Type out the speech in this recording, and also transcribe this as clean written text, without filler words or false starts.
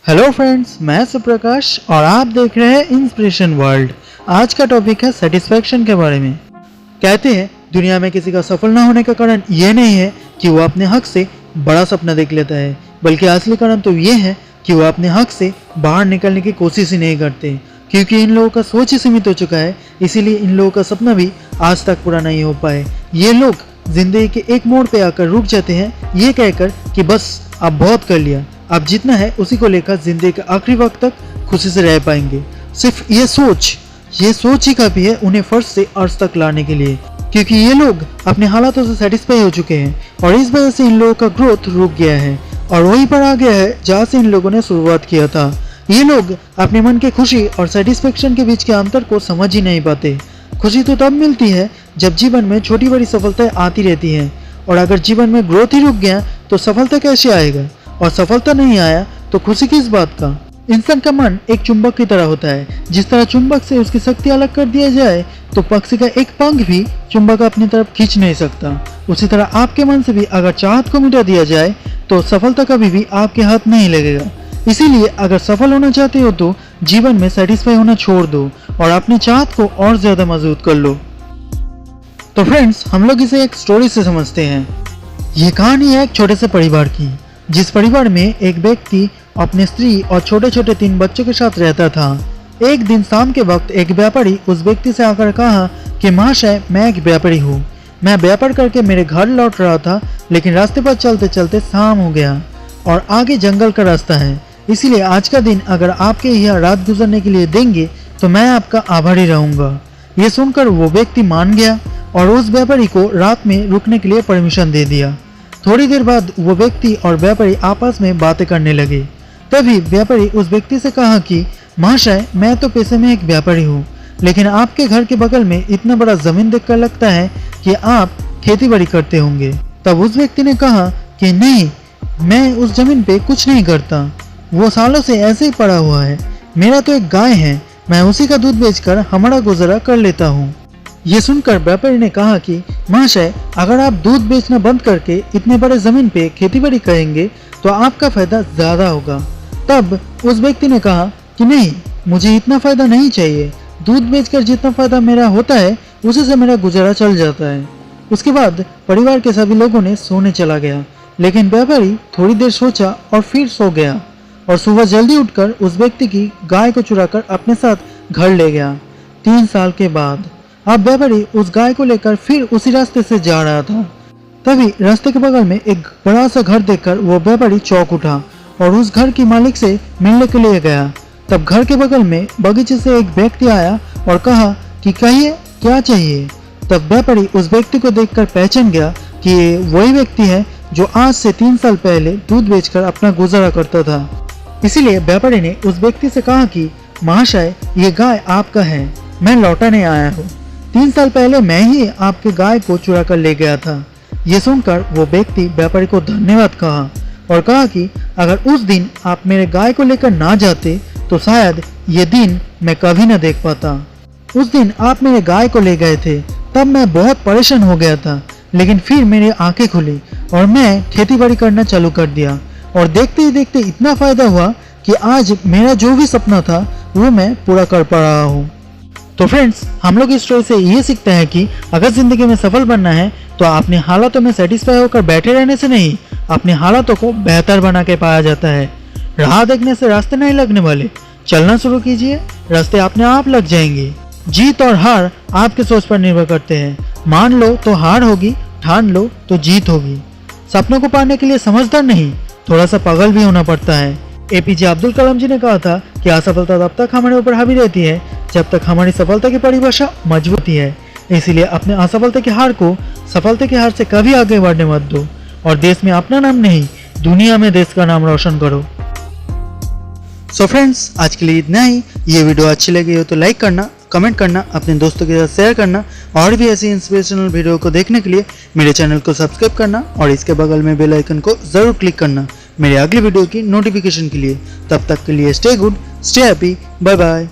Hello friends, मैं सुप्रकाश और आप देख रहे हैं इंस्पिरेशन वर्ल्ड। आज का टॉपिक है सेटिस्फैक्शन के बारे में। कहते हैं दुनिया में किसी का सफल ना होने का कारण ये नहीं है कि वो अपने हक से बड़ा सपना देख लेता है, बल्कि असली कारण तो ये है कि वो अपने हक से बाहर निकलने की कोशिश ही नहीं करते। क्योंकि इन लोगों का सोच ही सीमित हो चुका है, इसीलिए इन लोगों का सपना भी आज तक पूरा नहीं हो पाए। ये लोग जिंदगी के एक मोड़ पे आकर रुक जाते हैं, ये कहकर कि बस अब बहुत कर लिया, अब जितना है उसी को लेकर जिंदगी के आखिरी वक्त तक खुशी से रह पाएंगे। सिर्फ ये सोच ही काफी है उन्हें फर्श से अर्श तक लाने के लिए, क्योंकि ये लोग अपने हालातों से सेटिस्फाई हो चुके हैं और इस वजह से इन लोगों का ग्रोथ रुक गया है और वहीं पर आ गया है जहाँ से इन लोगों ने शुरुआत किया था। ये लोग अपने मन की खुशी और सेटिस्फेक्शन के बीच के अंतर को समझ ही नहीं पाते। खुशी तो तब मिलती है जब जीवन में छोटी बड़ी सफलताएं आती रहती हैं, और अगर जीवन में ग्रोथ ही रुक गया तो सफलता कैसे आएगा, और सफलता नहीं आया तो खुशी किस बात का। इंसान का मन एक चुंबक की तरह होता है। जिस तरह चुंबक से उसकी शक्ति अलग कर दिया जाए तो पक्षी का एक पंख भी चुंबक अपनी तरफ खींच नहीं सकता, उसी तरह आपके मन से भी अगर चाहत को मिटा दिया जाए तो सफलता कभी भी आपके हाथ नहीं लगेगा। इसीलिए अगर सफल होना चाहते हो तो जीवन में सेटिस्फाई होना छोड़ दो और अपनी चाहत को और ज्यादा मजबूत कर लो। तो फ्रेंड्स, हम लोग इसे एक स्टोरी से समझते हैं। ये कहानी है एक छोटे से परिवार की, जिस परिवार में एक व्यक्ति अपने स्त्री और छोटे छोटे 3 बच्चों के साथ रहता था। एक दिन शाम के वक्त एक व्यापारी उस व्यक्ति से आकर कहा कि महाशय, मैं एक व्यापारी हूँ, मैं व्यापार करके मेरे घर लौट रहा था, लेकिन रास्ते पर चलते चलते शाम हो गया और आगे जंगल का रास्ता है, इसीलिए आज का दिन अगर आपके यहाँ रात गुजरने के लिए देंगे तो मैं आपका आभारी रहूंगा। ये सुनकर वो व्यक्ति मान गया और उस व्यापारी को रात में रुकने के लिए परमिशन दे दिया। थोड़ी देर बाद वो व्यक्ति और व्यापारी आपस में बातें करने लगे। तभी व्यापारी उस व्यक्ति से कहा कि महाशय, मैं तो पेशे में एक व्यापारी हूँ, लेकिन आपके घर के बगल में इतना बड़ा जमीन देखकर लगता है कि आप खेती बाड़ी करते होंगे। तब उस व्यक्ति ने कहा कि नहीं, मैं उस जमीन पे कुछ नहीं करता, वो सालों से ऐसे ही पड़ा हुआ है, मेरा तो एक गाय है, मैं उसी का दूध बेचकर हमारा गुजारा कर लेता हूँ। ये सुनकर व्यापारी ने कहा कि महाशय, अगर आप दूध बेचना बंद करके इतने बड़े जमीन पे खेतीबाड़ी करेंगे तो आपका फायदा ज्यादा होगा। तब उस व्यक्ति ने कहा कि नहीं, मुझे इतना फायदा नहीं चाहिए, दूध बेचकर जितना फायदा मेरा होता है उसी से मेरा गुजारा चल जाता है। उसके बाद परिवार के सभी लोगों ने सोने चला गया, लेकिन व्यापारी थोड़ी देर सोचा और फिर सो गया और सुबह जल्दी उठकर उस व्यक्ति की गाय को चुराकर अपने साथ घर ले गया। 3 साल के बाद अब व्यापारी उस गाय को लेकर फिर उसी रास्ते से जा रहा था। तभी रास्ते के बगल में एक बड़ा सा घर देखकर वो व्यापारी चौंक उठा और उस घर की मालिक से मिलने के लिए गया। तब घर के बगल में बगीचे से एक व्यक्ति आया और कहा कि कहिए क्या चाहिए। तब व्यापारी उस व्यक्ति को देखकर पहचान गया कि ये वही व्यक्ति है जो आज से 3 साल पहले दूध बेचकर अपना गुजारा करता था। इसीलिए व्यापारी ने उस व्यक्ति से कहा कि महाशय, ये गाय आपका है, मैं लौटाने आया हूँ। 3 साल पहले मैं ही आपके गाय को चुरा कर ले गया था। ये सुनकर वो व्यक्ति व्यापारी को धन्यवाद कहा और कहा कि अगर उस दिन आप मेरे गाय को लेकर ना जाते तो शायद ये दिन मैं कभी ना देख पाता। उस दिन आप मेरे गाय को ले गए थे, तब मैं बहुत परेशान हो गया था, लेकिन फिर मेरी आंखें खुली और मैं खेती बाड़ी करना चालू कर दिया और देखते ही देखते इतना फायदा हुआ कि आज मेरा जो भी सपना था वो मैं पूरा कर पा रहा हूँ। तो फ्रेंड्स, हम लोग इस स्टोरी से ये सीखते हैं कि अगर जिंदगी में सफल बनना है तो अपने हालातों में सेटिस्फाई होकर बैठे रहने से नहीं, अपने हालातों को बेहतर बना के पाया जाता है। राह देखने से रास्ते नहीं लगने वाले, चलना शुरू कीजिए, रास्ते अपने आप लग जाएंगे। जीत और हार आपके सोच पर निर्भर करते हैं। मान लो तो हार होगी, ठान लो तो जीत होगी। सपनों को पाने के लिए समझदार नहीं, थोड़ा सा पागल भी होना पड़ता है। APJ अब्दुल कलाम जी ने कहा था कि असफलता तब तक हमारे ऊपर हावी रहती है जब तक हमारी सफलता की परिभाषा मजबूत है। इसीलिए अपने असफलता की हार को सफलता की हार से कभी आगे बढ़ने मत दो और देश में अपना नाम नहीं, दुनिया में देश का नाम रोशन करो। सो फ्रेंड्स, आज के लिए इतना ही। ये वीडियो अच्छी लगी हो तो लाइक करना, कमेंट करना, अपने दोस्तों के साथ शेयर करना और भी ऐसी इंस्पिरेशनल वीडियो को देखने के लिए मेरे चैनल को सब्सक्राइब करना और इसके बगल में बेल आइकन को जरूर क्लिक करना मेरे अगली वीडियो की नोटिफिकेशन के लिए। तब तक के लिए stay good, stay happy, bye bye.